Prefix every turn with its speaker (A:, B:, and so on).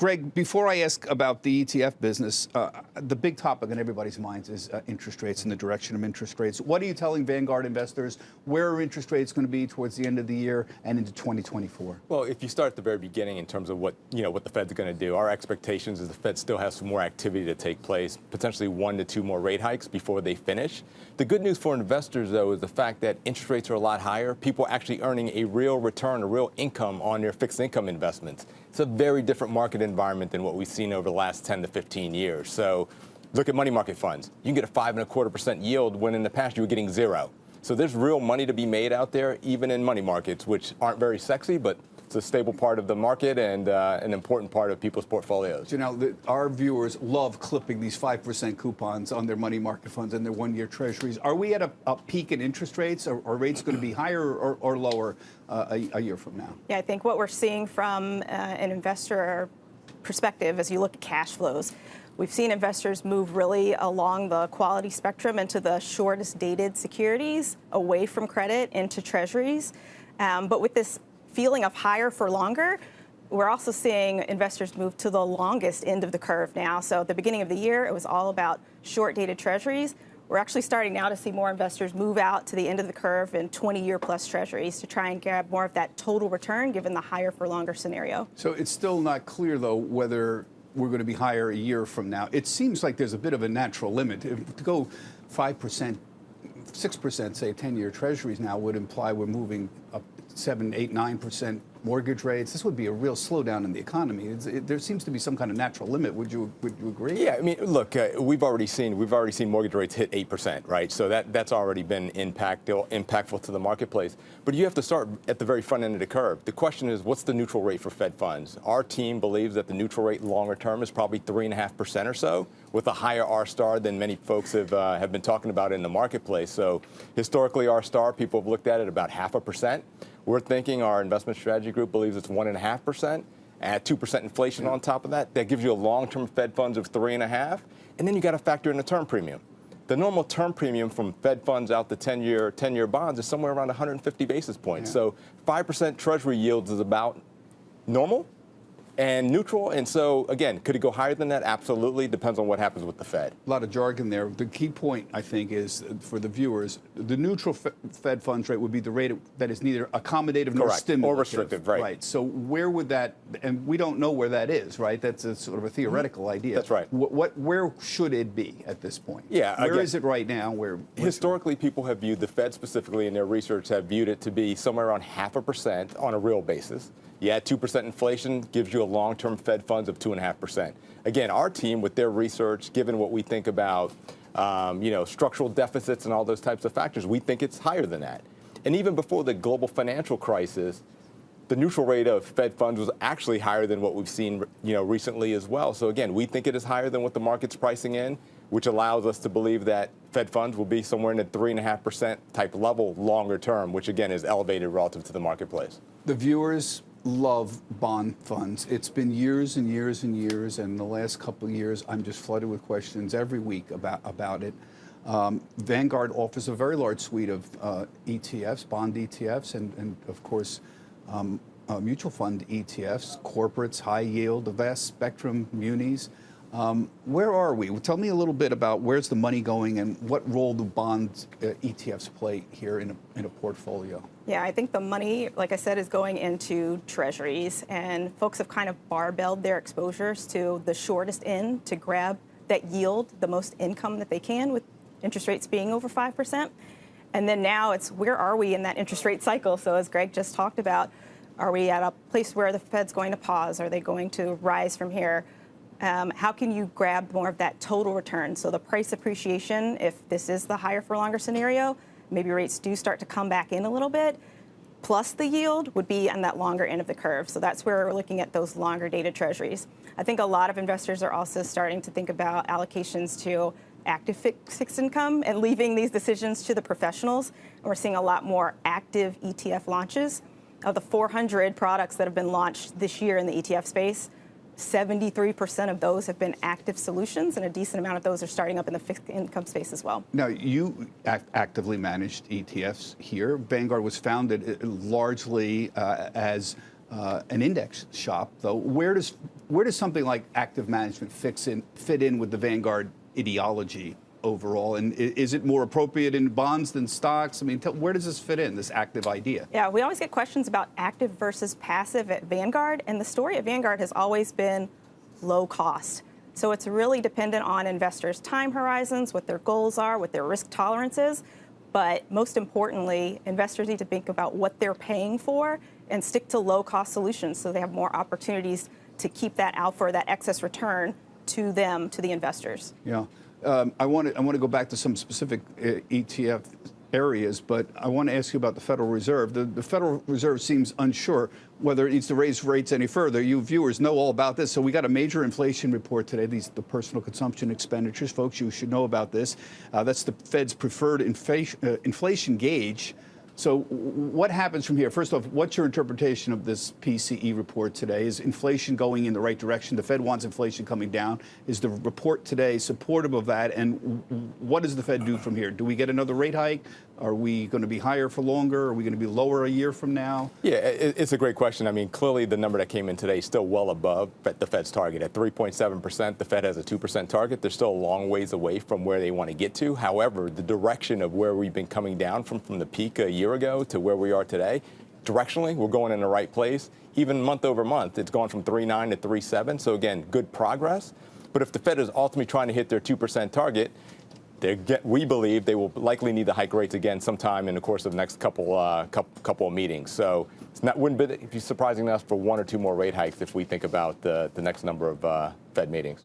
A: Greg, before I ask about the ETF business, the big topic on everybody's minds is interest rates and the direction of interest rates. What are you telling Vanguard investors? Where are interest rates going to be towards the end of the year and into 2024?
B: Well, if you start at the very beginning in terms of what the Fed's going to do, our expectations is the Fed still has some more activity to take place, potentially 1 to 2 more rate hikes before they finish. The good news for investors, though, is the fact that interest rates are a lot higher. People are actually earning a real return, a real income on their fixed income investments. It's a very different market environment than what we've seen over the last 10 to 15 years. So look at money market funds. You can get a 5.25% yield when in the past you were getting 0. So there's real money to be made out there, even in money markets, which aren't very sexy, but it's a stable part of the market and an important part of people's portfolios.
A: You know, our viewers love clipping these 5% coupons on their money market funds and their one-year treasuries. Are we at a peak in interest rates? Are rates going to be higher or lower a year from now?
C: Yeah, I think what we're seeing from an investor perspective as you look at cash flows, we've seen investors move really along the quality spectrum into the shortest dated securities, away from credit into treasuries. But with this feeling of higher for longer, we're also seeing investors move to the longest end of the curve now. So at the beginning of the year, it was all about short-dated treasuries. We're actually starting now to see more investors move out to the end of the curve in 20-year plus treasuries to try and grab more of that total return given the higher for longer scenario.
A: So it's still not clear, though, whether we're going to be higher a year from now. It seems like there's a bit of a natural limit. To go 5%, 6%, say, 10-year treasuries now would imply we're moving up 7, 8, 9% mortgage rates. This would be a real slowdown in the economy. There seems to be some kind of natural limit. Would you agree?
B: Yeah, I mean, look, we've already seen mortgage rates hit 8%, right? So that's already been impactful to the marketplace. But you have to start at the very front end of the curve. The question is, what's the neutral rate for Fed funds? Our team believes that the neutral rate longer term is probably 3.5% or so, with a higher R star than many folks have been talking about in the marketplace. So historically, R star, people have looked at it about 0.5%. We're thinking our investment strategy group believes it's 1.5%. Add 2% inflation on top of that. That gives you a long-term Fed funds of 3.5%. And then you got to factor in the term premium. The normal term premium from Fed funds out to 10-year bonds is somewhere around 150 basis points. Yeah. So 5% Treasury yields is about normal and neutral. And so, again, could it go higher than that? Absolutely. Depends on what happens with the Fed.
A: A lot of jargon there. The key point, I think, is for the viewers, the neutral Fed funds rate would be the rate that is neither accommodative nor stimulative.
B: Or restrictive, right.
A: Right. So where would that, and we don't know where that is, right? That's a sort of a theoretical idea.
B: That's right.
A: Where should it be at this point?
B: Yeah.
A: Where is it right now?
B: Historically, people have viewed, the Fed specifically in their research have viewed it to be somewhere around 0.5% on a real basis. You add 2% inflation, gives you a long-term Fed funds of 2.5%. Again, our team, with their research, given what we think about, structural deficits and all those types of factors, we think it's higher than that. And even before the global financial crisis, the neutral rate of Fed funds was actually higher than what we've seen, recently as well. So again, we think it is higher than what the market's pricing in, which allows us to believe that Fed funds will be somewhere in the 3.5% type level longer term, which again is elevated relative to the marketplace.
A: The viewers love bond funds. It's been years and years and years, and the last couple of years, I'm just flooded with questions every week about it. Vanguard offers a very large suite of ETFs, bond ETFs, and of course, mutual fund ETFs, corporates, high yield, a vast spectrum, munis. Where are we? Well, tell me a little bit about where's the money going and what role do bond ETFs play here in a portfolio?
C: Yeah, I think the money, like I said, is going into treasuries, and folks have kind of barbelled their exposures to the shortest end to grab that yield, the most income that they can, with interest rates being over 5%. And then now it's where are we in that interest rate cycle? So as Greg just talked about, are we at a place where the Fed's going to pause? Are they going to rise from here? How can you grab more of that total return? So the price appreciation, if this is the higher for longer scenario, maybe rates do start to come back in a little bit, plus the yield would be on that longer end of the curve. So that's where we're looking at those longer dated treasuries. I think a lot of investors are also starting to think about allocations to active fixed income and leaving these decisions to the professionals. And we're seeing a lot more active ETF launches. Of the 400 products that have been launched this year in the ETF space, 73% of those have been active solutions, and a decent amount of those are starting up in the fixed income space as well.
A: Now, you actively managed ETFs here. Vanguard was founded largely as an index shop, though. Where does where does something like active management fit in with the Vanguard ideology overall? And is it more appropriate in bonds than stocks? I mean, where does this fit in, this active idea?
C: Yeah, we always get questions about active versus passive at Vanguard, and the story at Vanguard has always been low cost. So it's really dependent on investors' time horizons, what their goals are, what their risk tolerance is. But most importantly, investors need to think about what they're paying for and stick to low-cost solutions so they have more opportunities to keep that alpha or that excess return to them, to the investors.
A: Yeah. I want to go back to some specific ETF areas, but I want to ask you about the Federal Reserve. The Federal Reserve seems unsure whether it needs to raise rates any further. You viewers know all about this. So we got a major inflation report today. These the personal consumption expenditures, folks. You should know about this. That's the Fed's preferred inflation gauge. So what happens from here? First off, what's your interpretation of this PCE report today? Is inflation going in the right direction? The Fed wants inflation coming down. Is the report today supportive of that? And what does the Fed do from here? Do we get another rate hike? Are we going to be higher for longer? Are we going to be lower a year from now?
B: Yeah, it's a great question. I mean, clearly the number that came in today is still well above the Fed's target. At 3.7%, the Fed has a 2% target. They're still a long ways away from where they want to get to. However, the direction of where we've been coming down from the peak a year ago to where we are today, directionally, we're going in the right place. Even month over month, it's gone from 3.9 to 3.7. So again, good progress. But if the Fed is ultimately trying to hit their 2% target, we believe they will likely need to hike rates again sometime in the course of the next couple of meetings. So wouldn't be surprising us for one or two more rate hikes if we think about the next number of Fed meetings.